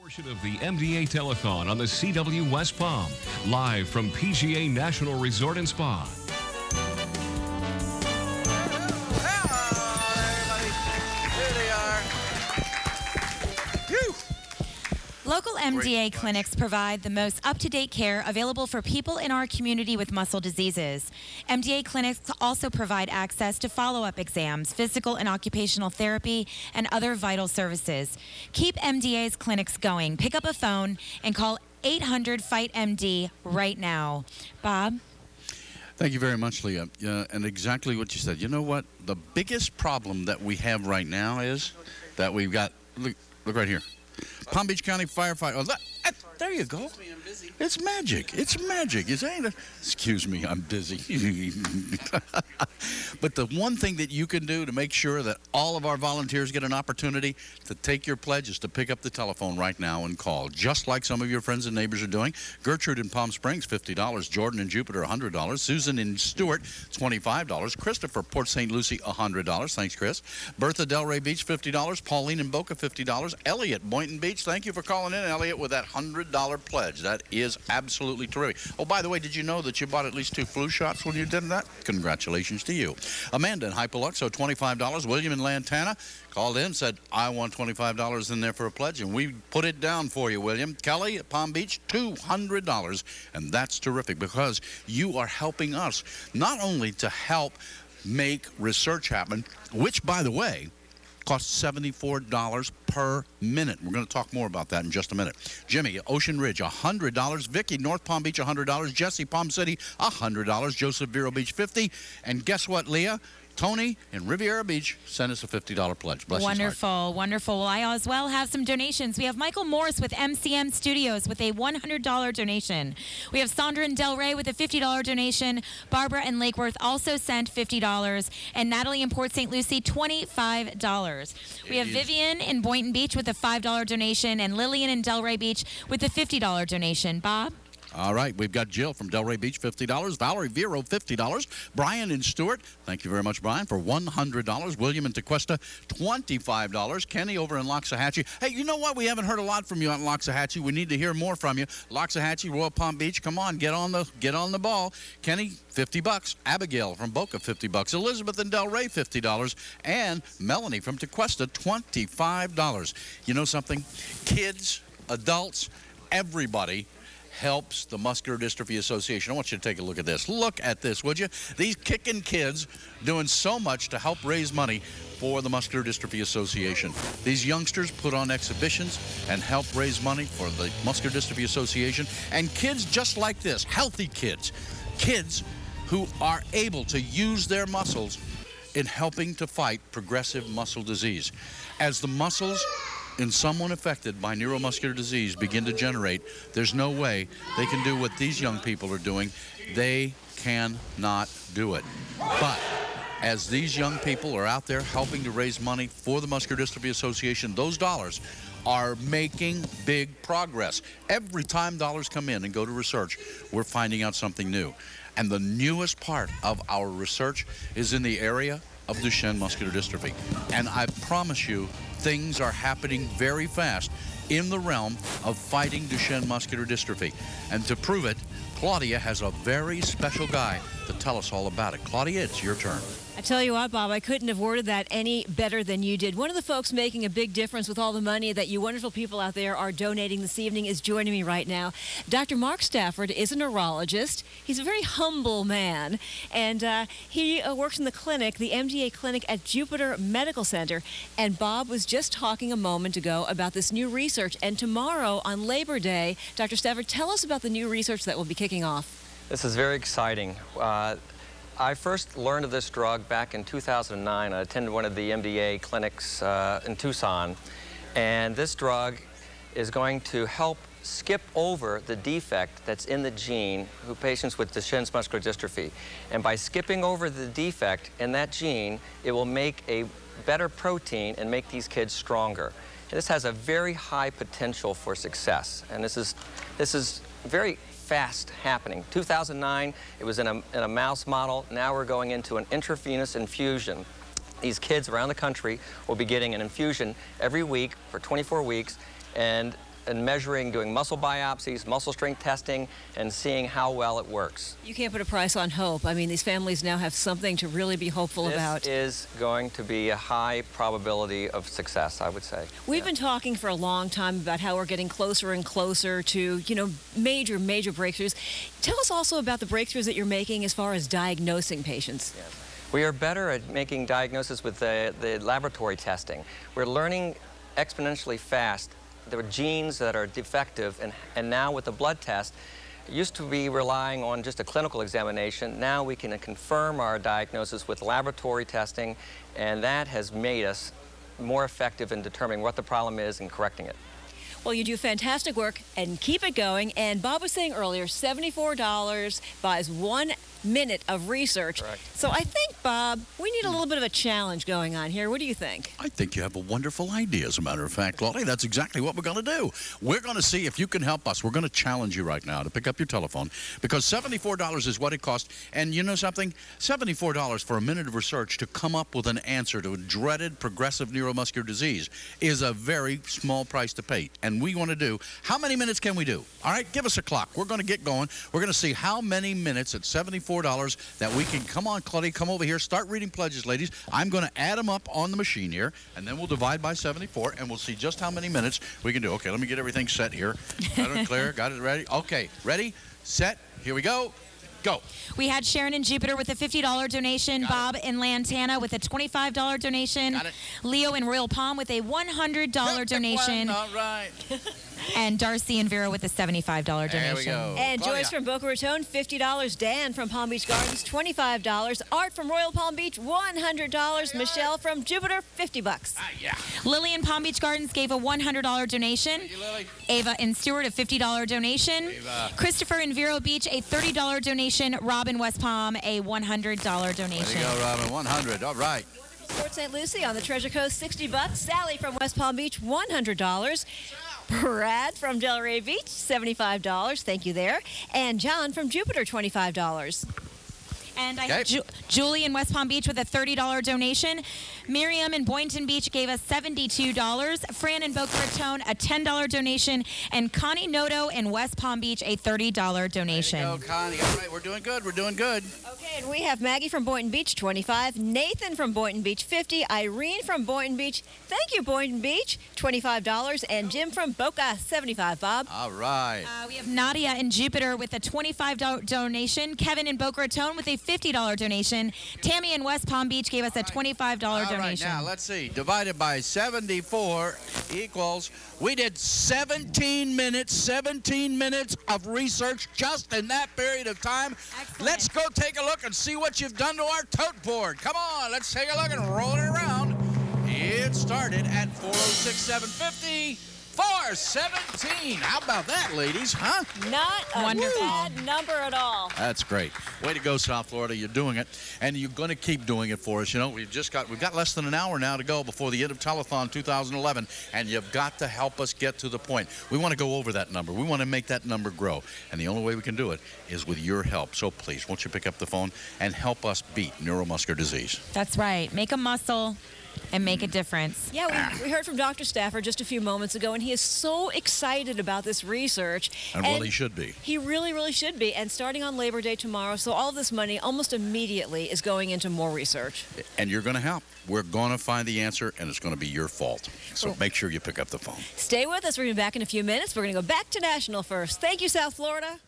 Portion of the MDA Telethon on the CW West Palm, live from PGA National Resort and Spa. Local MDA clinics provide the most up-to-date care available for people in our community with muscle diseases. MDA clinics also provide access to follow-up exams, physical and occupational therapy, and other vital services. Keep MDA's clinics going. Pick up a phone and call 800-FIGHT-MD right now. Bob? Thank you very much, Leah. And exactly what you said. You know what? The biggest problem that we have right now is that we've got, look right here. Palm Beach County firefighter. Oh, there you go. Excuse me, I'm busy. It's magic. It's magic. Excuse me, I'm busy. But the one thing that you can do to make sure that all of our volunteers get an opportunity to take your pledge is to pick up the telephone right now and call, just like some of your friends and neighbors are doing. Gertrude in Palm Springs, $50. Jordan in Jupiter, $100. Susan in Stewart, $25. Christopher, Port St. Lucie, $100. Thanks, Chris. Bertha, Delray Beach, $50. Pauline in Boca, $50. Elliot, Boynton Beach, thank you for calling in, Elliot, with that $100 pledge. That is absolutely terrific. Oh, by the way, did you know that you bought at least 2 flu shots when you did that? Congratulations to you. Amanda in Hyperluxo, $25. William in Lantana called in, said, I want $25 in there for a pledge, and we put it down for you, William. Kelly at Palm Beach, $200. And that's terrific because you are helping us not only to help make research happen, which, by the way, costs $74 per minute. We're going to talk more about that in just a minute. Jimmy, Ocean Ridge, $100. Vicky, North Palm Beach, $100. Jesse, Palm City, $100. Joseph, Vero Beach, $50. And guess what, Leah? Tony in Riviera Beach sent us a $50 pledge. Bless Wonderful, wonderful. Well, I as well have some donations. We have Michael Morris with MCM Studios with a $100 donation. We have Sandra in Delray with a $50 donation. Barbara in Lake Worth also sent $50. And Natalie in Port St. Lucie, $25. We have Vivian in Boynton Beach with a $5 donation. And Lillian in Delray Beach with a $50 donation. Bob? All right, we've got Jill from Delray Beach, $50. Valerie Vero, $50. Brian in Stewart, thank you very much, Brian, for $100. William in Tequesta, $25. Kenny over in Loxahatchee. Hey, you know what? We haven't heard a lot from you on Loxahatchee. We need to hear more from you. Loxahatchee, Royal Palm Beach, come on, get on the ball. Kenny, $50. Abigail from Boca, $50. Elizabeth in Delray, $50. And Melanie from Tequesta, $25. You know something? Kids, adults, everybody helps the Muscular Dystrophy Association. I want you to take a look at this. Look at this, would you? These kicking kids doing so much to help raise money for the Muscular Dystrophy Association. These youngsters put on exhibitions and help raise money for the Muscular Dystrophy Association. And kids just like this, healthy kids, kids who are able to use their muscles in helping to fight progressive muscle disease. As the muscles in someone affected by neuromuscular disease begin to generate, there's no way they can do what these young people are doing. They cannot do it. But as these young people are out there helping to raise money for the Muscular Dystrophy Association, those dollars are making big progress. Every time dollars come in and go to research, we're finding out something new. And the newest part of our research is in the area of Duchenne muscular dystrophy. And I promise you, things are happening very fast in the realm of fighting Duchenne muscular dystrophy. And to prove it, Claudia has a very special guy to tell us all about it. Claudia, it's your turn. I tell you what, Bob, I couldn't have worded that any better than you did. One of the folks making a big difference with all the money that you wonderful people out there are donating this evening is joining me right now. Dr. Mark Stafford is a neurologist. He's a very humble man, and he works in the clinic, the MDA clinic at Jupiter Medical Center. And Bob was just talking a moment ago about this new research. And tomorrow on Labor Day, Dr. Stafford, tell us about the new research that will be kicking off. This is very exciting. I first learned of this drug back in 2009. I attended one of the MDA clinics in Tucson, and this drug is going to help skip over the defect that's in the gene who patients with Duchenne's muscular dystrophy. And by skipping over the defect in that gene, it will make a better protein and make these kids stronger. And this has a very high potential for success, and this is very fast happening. 2009, it was in a mouse model. Now we're going into an intravenous infusion. These kids around the country will be getting an infusion every week for 24 weeks, and in measuring, doing muscle biopsies, muscle strength testing, and seeing how well it works. You can't put a price on hope. I mean, these families now have something to really be hopeful about. This is going to be a high probability of success, I would say. We've been talking for a long time about how we're getting closer and closer to, you know, major breakthroughs. Tell us also about the breakthroughs that you're making as far as diagnosing patients. Yes. We are better at making diagnosis with the laboratory testing. We're learning exponentially fast. There are genes that are defective, and now with the blood test, it used to be relying on just a clinical examination. Now we can confirm our diagnosis with laboratory testing, and that has made us more effective in determining what the problem is and correcting it. Well, you do fantastic work, and keep it going. And Bob was saying earlier, $74 buys 1 minute of research. Correct. So I think, Bob, we need a little bit of a challenge going on here. What do you think? I think you have a wonderful idea, as a matter of fact, Claudia. That's exactly what we're going to do. We're going to see if you can help us. We're going to challenge you right now to pick up your telephone, because $74 is what it costs. And you know something? $74 for a minute of research to come up with an answer to a dreaded progressive neuromuscular disease is a very small price to pay. And we want to do, how many minutes can we do? All right, give us a clock. We're going to get going. We're going to see how many minutes at $74 that we can. Come on, Claudia, come over here. Start reading pledges, ladies. I'm going to add them up on the machine here, and then we'll divide by 74, and we'll see just how many minutes we can do. Okay, let me get everything set here. Got it clear? Got it ready? Okay, ready, set, here we go. Go. We had Sharon in Jupiter with a $50 donation, Bob in Lantana with a $25 donation, Leo in Royal Palm with a $100 donation, All right. and Darcy and Vero with a $75 donation. There we go. And Claudia. Joyce from Boca Raton, $50. Dan from Palm Beach Gardens, $25. Art from Royal Palm Beach, $100. Michelle from Jupiter, $50. Yeah. Lily in Palm Beach Gardens gave a $100 donation. Thank you, Lily. Ava in Stewart, a $50 donation. Ava. Christopher in Vero Beach, a $30 donation. Rob in West Palm, a $100 donation. There you go, Robin. 100. All right. Port St. Lucie on the Treasure Coast, $60. Sally from West Palm Beach, $100. Brad from Delray Beach, $75. Thank you there. And John from Jupiter, $25. And I have Julie in West Palm Beach with a $30 donation. Miriam in Boynton Beach gave us $72. Fran in Boca Raton, a $10 donation. And Connie Noto in West Palm Beach, a $30 donation. There you go, Connie. All right, we're doing good. We're doing good. Okay, and we have Maggie from Boynton Beach, $25. Nathan from Boynton Beach, $50. Irene from Boynton Beach, thank you, Boynton Beach, $25. And Jim from Boca, $75, Bob. All right. We have Nadia in Jupiter with a $25 donation. Kevin in Boca Raton with a $50 donation. Tammy in West Palm Beach gave us a $25 donation. All right, now let's see. Divided by 74 equals, we did 17 minutes of research just in that period of time. Excellent. Let's go take a look and see what you've done to our tote board. Come on, let's take a look and roll it around. It started at 406,750. 417. How about that, ladies? Huh? Not a bad number at all. That's great. Way to go, South Florida. You're doing it, and you're going to keep doing it for us. You know, we've got less than an hour now to go before the end of Telethon 2011, and you've got to help us get to the point. We want to go over that number. We want to make that number grow, and the only way we can do it is with your help. So please, won't you pick up the phone and help us beat neuromuscular disease? That's right. Make a muscle and make a difference. Yeah, we heard from Dr. Stafford just a few moments ago, and he is so excited about this research. And well, he should be. He really, really should be. And starting on Labor Day tomorrow, so all of this money almost immediately is going into more research. And you're going to help. We're going to find the answer, and it's going to be your fault. So make sure you pick up the phone. Stay with us. We're going to be back in a few minutes. We're going to go back to National first. Thank you, South Florida.